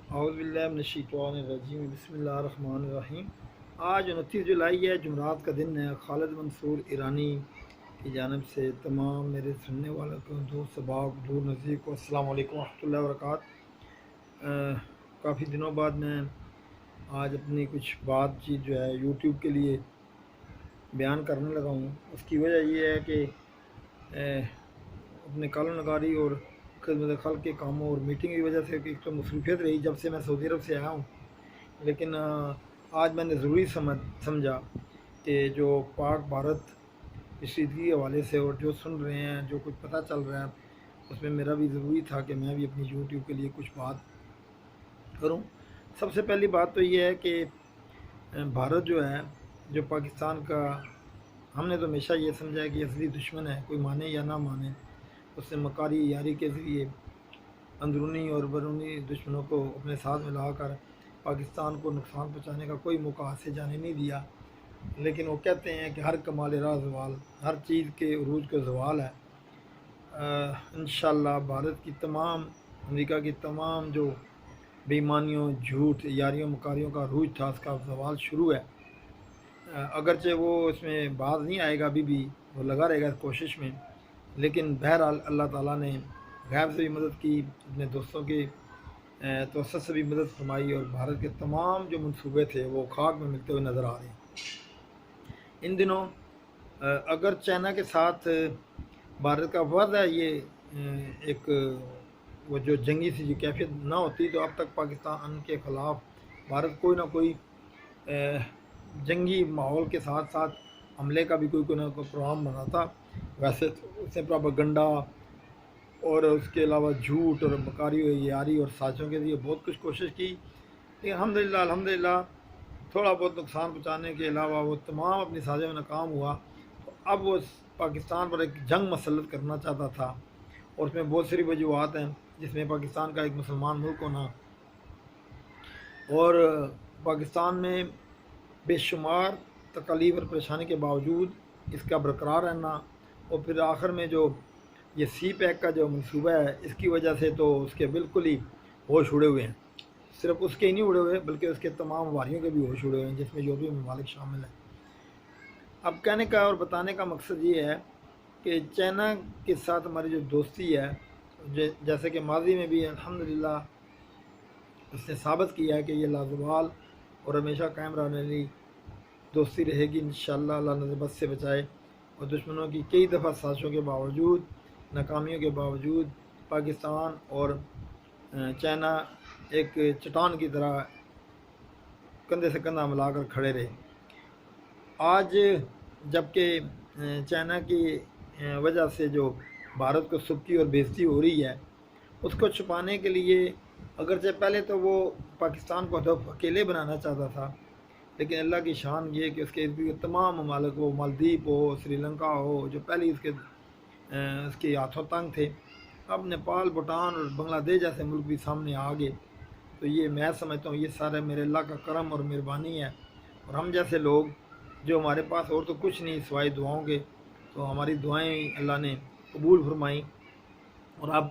اعوذ باللہ من الشیطان الرجیم بسم اللہ الرحمن الرحیم۔ آج 29 جولائی ہے، جمعرات کا دن ہے۔ خالد منصور ایرانی کی جانب سے تمام میرے سننے والوں کو، دوست احباب دور نزدیک کو السلام علیکم ورحمۃ اللہ وبرکاتہ۔ کافی دنوں بعد میں آج اپنی کچھ بات چیت جو ہے یوٹیوب کے لیے بیان کرنے لگا ہوں۔ اس کی وجہ یہ ہے کہ اپنے کالم نگاری اور خدمت خلق کے کاموں اور میٹنگ کی وجہ سے ایک تو مصروفیت رہی جب سے میں سعودی عرب سے آیا ہوں، لیکن آج میں نے ضروری سمجھا کہ جو پاک بھارت کشیدگی کے حوالے سے اور جو سن رہے ہیں، جو کچھ پتہ چل رہا ہے، اس میں میرا بھی ضروری تھا کہ میں بھی اپنی یوٹیوب کے لیے کچھ بات کروں۔ سب سے پہلی بات تو یہ ہے کہ بھارت جو ہے، جو پاکستان کا، ہم نے تو ہمیشہ یہ سمجھا ہے کہ اصلی دشمن ہے، کوئی مانے یا نہ مانے۔ اس سے مکاری یاری کے ذریعے اندرونی اور بیرونی دشمنوں کو اپنے ساتھ ملا کر پاکستان کو نقصان پہنچانے کا کوئی موقع ہاتھ سے جانے نہیں دیا۔ لیکن وہ کہتے ہیں کہ ہر کمال راہ زوال، ہر چیز کے عروج کا زوال ہے۔ انشاءاللہ بھارت کی تمام، امریکہ کی تمام جو بے ایمانیوں، جھوٹ، یاریوں، مکاریوں کا عروج تھا، اس کا زوال شروع ہے۔ اگرچہ وہ اس میں باز نہیں آئے گا، ابھی بھی وہ لگا رہے گا اس کوشش میں، لیکن بہرحال اللہ تعالیٰ نے غیب سے بھی مدد کی، اپنے دوستوں کے توسط سے بھی مدد فرمائی، اور بھارت کے تمام جو منصوبے تھے وہ خاک میں ملتے ہوئے نظر آ رہے ہیں ان دنوں۔ اگر چائنا کے ساتھ بھارت کا وعدہ ہے، یہ ایک وہ جو جنگی سی جو کیفیت نہ ہوتی، تو اب تک پاکستان کے خلاف بھارت کوئی نہ کوئی جنگی ماحول کے ساتھ ساتھ حملے کا بھی کوئی نہ کوئی پروگرام بناتا۔ ویسے تو اس نے پراپیگنڈا اور اس کے علاوہ جھوٹ اور مکاری و یاری اور سازشوں کے لیے بہت کچھ کوشش کی، لیکن الحمدللہ تھوڑا بہت نقصان پہنچانے کے علاوہ وہ تمام اپنی سازشوں میں ناکام ہوا۔ تو اب وہ پاکستان پر ایک جنگ مسلط کرنا چاہتا تھا، اور اس میں بہت ساری وجوہات ہیں، جس میں پاکستان کا ایک مسلمان ملک ہونا، اور پاکستان میں بے شمار تکالیف اور پریشانی کے باوجود اس کا برقرار رہنا، اور پھر آخر میں جو یہ سی پیک کا جو منصوبہ ہے، اس کی وجہ سے تو اس کے بالکل ہی ہوش اڑے ہوئے ہیں۔ صرف اس کے ہی نہیں اڑے ہوئے بلکہ اس کے تمام واریوں کے بھی ہوش اڑے ہوئے ہیں، جس میں یورپی ممالک شامل ہیں۔ اب کہنے کا اور بتانے کا مقصد یہ ہے کہ چائنا کے ساتھ ہماری جو دوستی ہے، جیسے کہ ماضی میں بھی الحمدللہ اس نے ثابت کیا ہے کہ یہ لازوال اور ہمیشہ قائم رہنے والی دوستی رہے گی انشاءاللہ، اللہ نظر سے بچائے۔ اور دشمنوں کی کئی دفعہ سازشوں کے باوجود، ناکامیوں کے باوجود، پاکستان اور چائنا ایک چٹان کی طرح کندھے سے کندھا ملا کر کھڑے رہے۔ آج جب کہ چائنا کی وجہ سے جو بھارت کو سبکی اور بےزتی ہو رہی ہے، اس کو چھپانے کے لیے، اگرچہ پہلے تو وہ پاکستان کو ہدف اکیلے بنانا چاہتا تھا، لیکن اللہ کی شان یہ کہ اس کے ارد گرد تمام ممالک ہو، مالدیپ ہو، سری لنکا ہو، جو پہلے اس کے ہاتھوں تنگ تھے، اب نیپال، بھوٹان اور بنگلہ دیش جیسے ملک بھی سامنے آ گئے۔ تو یہ میں سمجھتا ہوں یہ سارے میرے اللہ کا کرم اور مہربانی ہے، اور ہم جیسے لوگ جو ہمارے پاس اور تو کچھ نہیں سوائے دعاؤں کے، تو ہماری دعائیں اللہ نے قبول فرمائیں، اور اب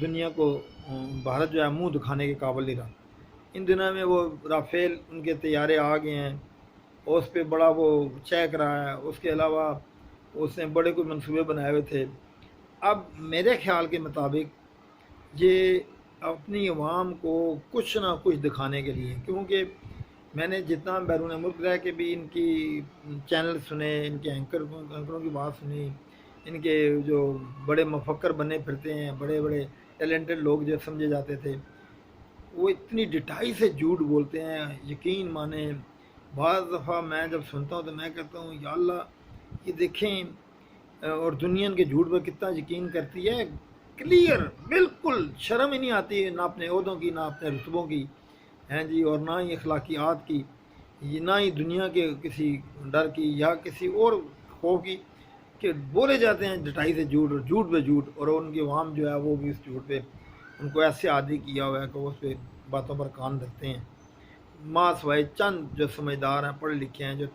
دنیا کو بھارت جو ہے منہ دکھانے کے قابل نہیں رہا۔ ان دنوں میں وہ رافیل ان کے طیارے آ گئے ہیں، اور اس پہ بڑا وہ چیک رہا ہے۔ اس کے علاوہ اس نے بڑے کوئی منصوبے بنائے ہوئے تھے۔ اب میرے خیال کے مطابق یہ اپنی عوام کو کچھ نہ کچھ دکھانے کے لیے، کیونکہ میں نے جتنا بیرون ملک رہ کے بھی ان کی چینل سنے، ان کے اینکروں کی بات سنی، ان کے جو بڑے مفکر بنے پھرتے ہیں، بڑے بڑے ٹیلنٹڈ لوگ جو سمجھے جاتے تھے، وہ اتنی ڈٹائی سے جھوٹ بولتے ہیں، یقین مانیں۔ بعض دفعہ میں جب سنتا ہوں تو میں کہتا ہوں یا اللہ، یہ دیکھیں، اور دنیا ان کے جھوٹ پر کتنا یقین کرتی ہے، کلیئر، بالکل شرم ہی نہیں آتی، نہ اپنے عہدوں کی، نہ اپنے رتبوں کی، ہیں جی، اور نہ ہی اخلاقیات کی، نہ ہی دنیا کے کسی ڈر کی یا کسی اور خوف کی، کہ بولے جاتے ہیں ڈٹائی سے جھوٹ، اور جھوٹ پہ جھوٹ، اور ان کی عوام جو ہے وہ بھی اس جھوٹ پہ ان کو ایسے عادی کیا ہوا ہے کہ وہ اس پہ باتوں پر کان دھرتے ہیں۔ ماں سوائے چند جو سمجھدار ہیں، پڑھے لکھے ہیں، جو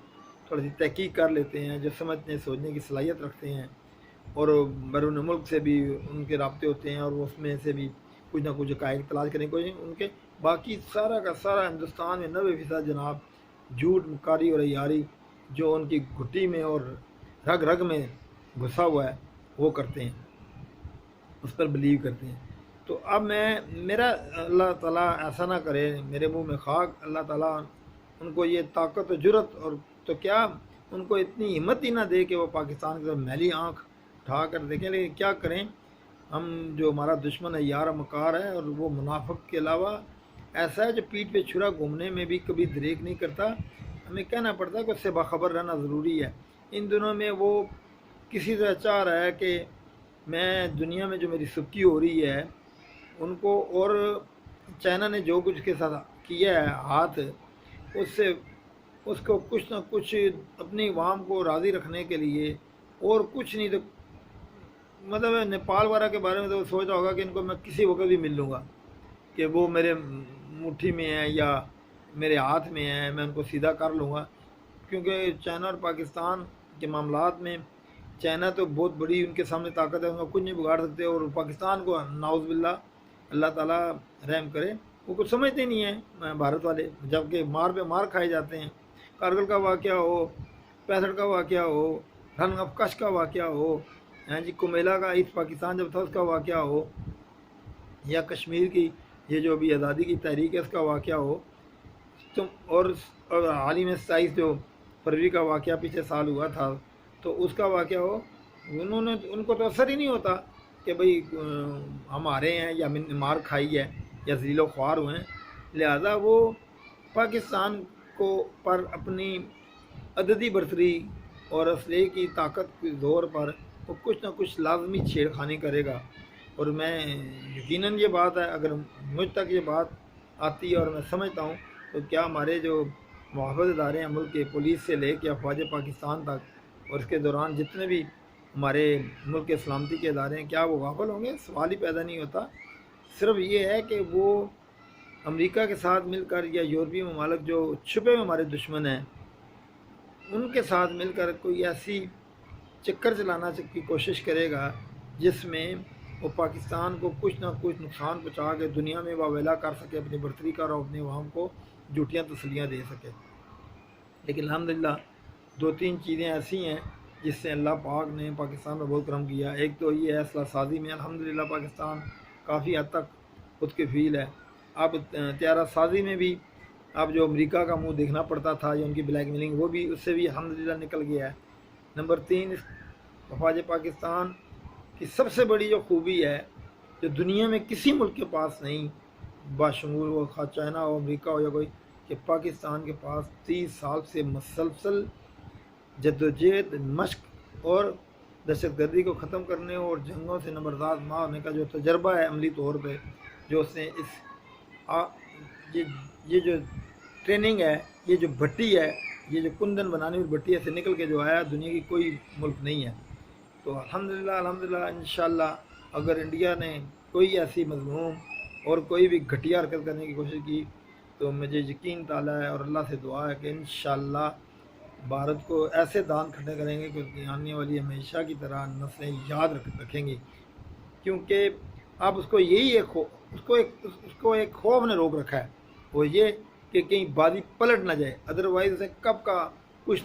تھوڑی سی تحقیق کر لیتے ہیں، جو سمجھنے سوچنے کی صلاحیت رکھتے ہیں، اور بیرون ملک سے بھی ان کے رابطے ہوتے ہیں، اور اس میں سے بھی کچھ نہ کچھ حقائق تلاش کرنے کی کوشش ان کے، باقی سارا کا سارا ہندوستان میں 90% جناب جھوٹ مکاری اور عیاری جو ان کی گھٹی میں اور رگ رگ میں گھسا ہوا ہے وہ کرتے ہیں، اس پر بلیو کرتے ہیں۔ تو اب میرا اللہ تعالیٰ ایسا نہ کرے، میرے منہ میں خاک، اللہ تعالیٰ ان کو یہ طاقت و جرت، اور تو کیا ان کو اتنی ہمت ہی نہ دے کہ وہ پاکستان کی طرف میلی آنکھ اٹھا کر دیکھیں۔ لیکن کیا کریں، ہم جو ہمارا دشمن ہے یار مکار ہے، اور وہ منافق کے علاوہ ایسا ہے جو پیٹھ پہ چھرا گھومنے میں بھی کبھی دریغ نہیں کرتا۔ ہمیں کہنا پڑتا ہے کہ اس سے باخبر رہنا ضروری ہے۔ ان دنوں میں وہ کسی طرح چاہ رہا ہے کہ میں دنیا میں جو میری سبکی ہو رہی ہے ان کو، اور چائنا نے جو کچھ کے ساتھ کیا ہے ہاتھ، اس سے اس کو کچھ نہ کچھ اپنی عوام کو راضی رکھنے کے لیے، اور کچھ نہیں تو مطلب نیپال وغیرہ کے بارے میں تو سوچ رہا ہوگا کہ ان کو میں کسی وقت بھی مل لوں گا، کہ وہ میرے مٹھی میں ہے یا میرے ہاتھ میں ہے، میں ان کو سیدھا کر لوں گا۔ کیونکہ چائنا اور پاکستان کے معاملات میں چائنا تو بہت بڑی ان کے سامنے طاقت ہے، ان کو کچھ نہیں بگاڑ سکتے، اور پاکستان کو نعوذ باللہ اللہ تعالیٰ رحم کرے، وہ کچھ سمجھتے نہیں ہیں بھارت والے، جبکہ مار پہ مار کھائے جاتے ہیں۔ کارگل کا واقعہ ہو، 65 کا واقعہ ہو، رن افکش کا واقعہ ہو، جی کمیلا کا ایسٹ پاکستان جب تھا اس کا واقعہ ہو، یا کشمیر کی یہ جو ابھی آزادی کی تحریک ہے اس کا واقعہ ہو، اور حال ہی میں 27 جو فروری کا واقعہ پچھلے سال ہوا تھا تو اس کا واقعہ ہو، ان کو تو اثر ہی نہیں ہوتا کہ بھئی ہم ہارے ہیں یا مار کھائی ہے یا ذلیل و خوار ہوئے ہیں، لہذا وہ پاکستان کو پر اپنی عددی برتری اور اسلحے کی طاقت کے زور پر وہ کچھ نہ کچھ لازمی چھیڑ خانی کرے گا۔ اور میں یقیناً یہ بات ہے، اگر مجھ تک یہ بات آتی ہے اور میں سمجھتا ہوں، تو کیا ہمارے جو محافظ ادارے ہیں ملک کے، پولیس سے لے کے افواج پاکستان تک، اور اس کے دوران جتنے بھی ہمارے ملک کے سلامتی کے ادارے ہیں، کیا وہ غافل ہوں گے؟ سوال ہی پیدا نہیں ہوتا۔ صرف یہ ہے کہ وہ امریکہ کے ساتھ مل کر یا یورپی ممالک جو چھپے ہوئے ہمارے دشمن ہیں ان کے ساتھ مل کر کوئی ایسی چکر چلانا کی کوشش کرے گا جس میں وہ پاکستان کو کچھ نہ کچھ نقصان پہنچا کے دنیا میں واویلا کر سکے اپنی برتری کا، اور اپنے عوام کو جھوٹیاں تسلیاں دے سکے۔ لیکن الحمدللہ 2-3 چیزیں ایسی ہیں جس سے اللہ پاک نے پاکستان میں بہت کرم کیا۔ ایک تو یہ ہے اسلحہ سازی میں الحمدللہ پاکستان کافی حد تک خود کفیل ہے۔ اب طیارہ سازی میں بھی اب جو امریکہ کا منہ دیکھنا پڑتا تھا یا ان کی بلیک میلنگ، وہ بھی اس سے بھی الحمدللہ نکل گیا ہے۔ نمبر 3، افواج پاکستان کی سب سے بڑی جو خوبی ہے جو دنیا میں کسی ملک کے پاس نہیں، باشمول وہ خواہ چائنا ہو، امریکہ ہو یا کوئی، کہ پاکستان کے پاس 30 سال سے مسلسل جدوجہد، مشق اور دہشت گردی کو ختم کرنے اور جنگوں سے نبردار نہ ہونے کا جو تجربہ ہے عملی طور پہ، جو اس نے یہ جو ٹریننگ ہے، یہ جو بھٹی ہے، یہ جو کندن بنانے والی بھٹی سے نکل کے جو آیا، دنیا کی کوئی ملک نہیں ہے۔ تو الحمدللہ انشاءاللہ اگر انڈیا نے کوئی ایسی مظلوم اور کوئی بھی گھٹیا حرکت کرنے کی کوشش کی تو مجھے یقین تعالیٰ ہے اور اللہ سے دعا ہے کہ انشاءاللہ بھارت کو ایسے دان کھڑے کریں گے کہ آنے والی ہمیشہ کی طرح نسلیں یاد رکھیں گی، کیونکہ اب اس کو یہی اس کو ایک خوف نے روک رکھا ہے، وہ یہ کہ کہیں بازی پلٹ نہ جائے، ادروائز اسے کب کا کچھ نہ